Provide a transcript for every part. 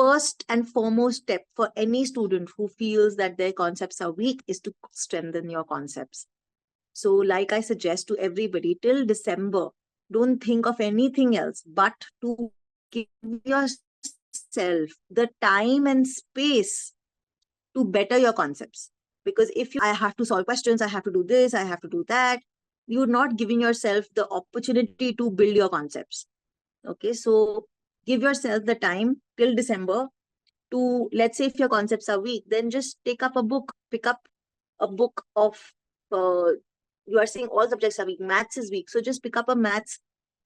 first and foremost step for any student who feels that their concepts are weak is to strengthen your concepts. So like I suggest to everybody, till December, don't think of anything else but to give yourself the time and space to better your concepts. Because if I have to solve questions, I have to do this, I have to do that, you're not giving yourself the opportunity to build your concepts. Okay, so give yourself the time till December to, let's say if your concepts are weak, then just pick up a book of, you are saying all subjects are weak, maths is weak, so just pick up a maths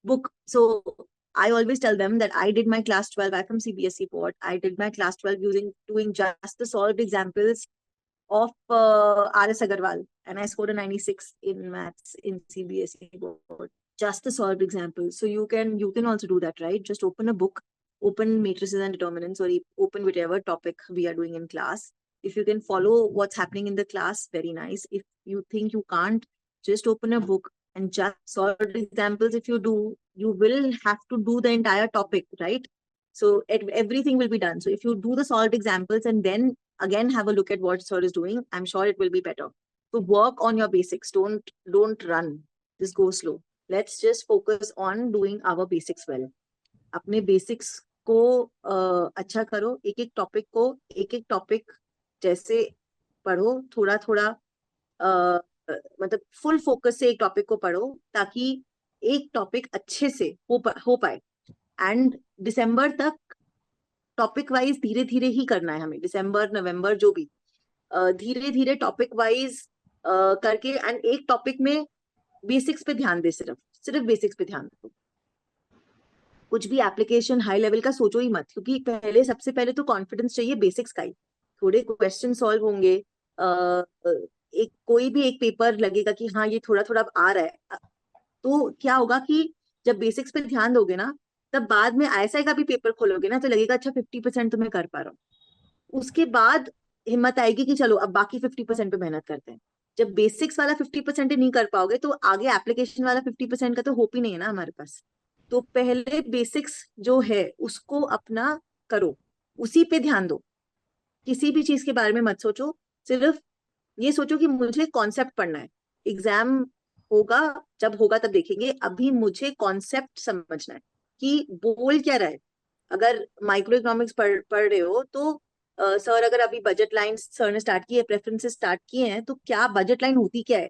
book. So I always tell them that I did my class 12, I'm from CBSE board, I did my class 12 doing just the solved examples of R.S. Agarwal, and I scored a 96 in maths in CBSE board. Just the solved examples. So you can also do that, right? Just open a book, open matrices and determinants, or open whatever topic we are doing in class. If you can follow what's happening in the class, very nice. If you think you can't, just open a book and just solve examples. If you do, you will have to do the entire topic, right? So everything will be done. So if you do the solved examples and then again have a look at what sir is doing, I'm sure it will be better. So work on your basics. Don't run. Just go slow. Let's just focus on doing our basics well. अपने basics को अच्छा करो. एक एक topic जैसे पढ़ो, थोड़ा थोड़ा मतलब फुल फोकस से एक टॉपिक को पढ़ो ताकि एक टॉपिक अच्छे से हो पाए. एंड दिसंबर तक टॉपिक वाइज धीरे धीरे ही करना है हमें. दिसंबर नवंबर जो भी धीरे धीरे टॉपिक वाइज करके, एंड एक टॉपिक में बेसिक्स पे ध्यान दे. सिर्फ बेसिक्स पे ध्यान दो. कुछ भी एप्लीकेशन हाई लेवल का सोचो ही मत, क्योंकि सबसे पहले तो कॉन्फिडेंस चाहिए बेसिक्स का ही. थोड़े क्वेश्चन सॉल्व होंगे, कोई भी एक पेपर लगेगा कि हाँ ये थोड़ा थोड़ा आ रहा है, तो क्या होगा कि जब बेसिक्स पे ध्यान दोगे ना, तब बाद में ISI का भी पेपर खोलोगे ना, तो लगेगा अच्छा 50% तो मैं कर पा रहा हूँ. उसके बाद हिम्मत आएगी कि चलो अब बाकी 50% पे मेहनत करते हैं. जब बेसिक्स वाला 50% ही नहीं कर पाओगे तो आगे एप्लीकेशन वाला 50% का तो होप ही नहीं है ना हमारे पास. तो पहले बेसिक्स जो है उसको अपना करो, उसी पे ध्यान दो. किसी भी चीज के बारे में मत सोचो, सिर्फ ये सोचो कि मुझे कॉन्सेप्ट पढ़ना है. एग्जाम होगा, जब होगा तब देखेंगे. अभी मुझे कॉन्सेप्ट समझना है कि बोल क्या रहा है. अगर माइक्रो इकोनॉमिक्स पढ़ रहे हो तो सर अगर अभी बजट लाइन सर ने स्टार्ट की है, प्रेफरेंसेस स्टार्ट किए हैं, तो क्या बजट लाइन होती क्या है,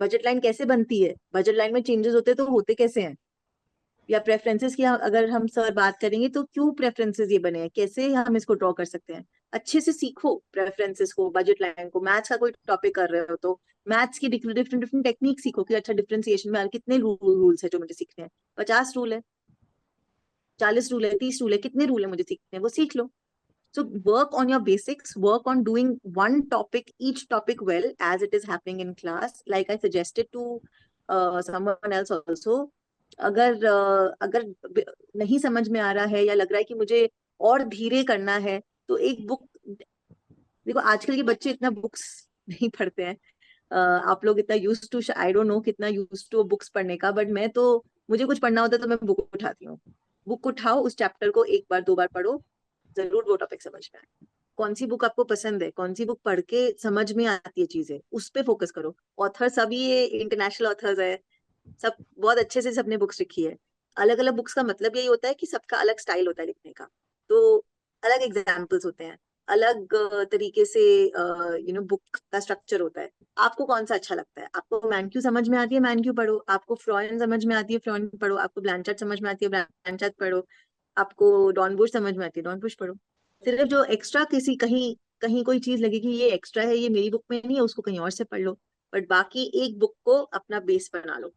बजट लाइन कैसे बनती है, बजट लाइन में चेंजेस होते तो होते कैसे हैं, या प्रेफरेंसेस की अगर हम सर बात करेंगे तो क्यों प्रेफरेंसेस ये बने हैं, कैसे हम इसको ड्रॉ कर सकते हैं. अच्छे से सीखो प्रेफरेंसेस को, बजट लाइन को. मैथ्स का कोई टॉपिक कर रहे हो तो मैथ्स की डिफरेंट टेक्निक सीखो कि अच्छा डिफरेंशिएशन में कितने रूल्स है जो मुझे सीखने हैं. 50 रूल है, 40 रूल है, 30 रूल है, कितने रूल है मुझे सीखने हैं, वो सीख लो. So work on your basics, work on doing one topic, each topic well as it is happening in class. Like I suggested to someone else also. अगर नहीं समझ में आ रहा है या लग रहा है कि मुझे और धीरे करना है, तो एक बुक देखो. आजकल के बच्चे इतना बुक्स नहीं पढ़ते हैं. आप लोग इतना use to, I don't know कितना यूज टू बुक्स पढ़ने का, बट मैं तो, मुझे कुछ पढ़ना होता है तो मैं बुक उठाती हूँ. बुक उठाओ, उस चैप्टर को एक बार 2 बार पढ़ो, जरूर वो टॉपिक समझ में आए. कौन सी बुक आपको पसंद है, कौन सी बुक पढ़ के समझ में आती है चीजें, उस पे फोकस करो. ऑथर सभी ये इंटरनेशनल ऑथर्स है, सब बहुत अच्छे से सबने बुक्स लिखी है. अलग अलग बुक्स का मतलब यही होता है कि सबका अलग स्टाइल होता है लिखने का, तो अलग एग्जाम्पल्स होते हैं, अलग तरीके से बुक का स्ट्रक्चर होता है. आपको कौन सा अच्छा लगता है? आपको मैनक्यू समझ में आती है, मैनक्यू पढ़ो. आपको फ्रॉयन समझ में आती है, फ्रॉयन पढ़ो. आपको ब्लैंचर्ड समझ में आती है, ब्लैंचर्ड पढ़ो. आपको डॉन बुश समझ में आती है, डॉन बुश पढ़ो. सिर्फ जो एक्स्ट्रा किसी कहीं कहीं कोई चीज लगे कि ये एक्स्ट्रा है, ये मेरी बुक में नहीं है, उसको कहीं और से पढ़ लो. बट बाकी एक बुक को अपना बेस बना लो.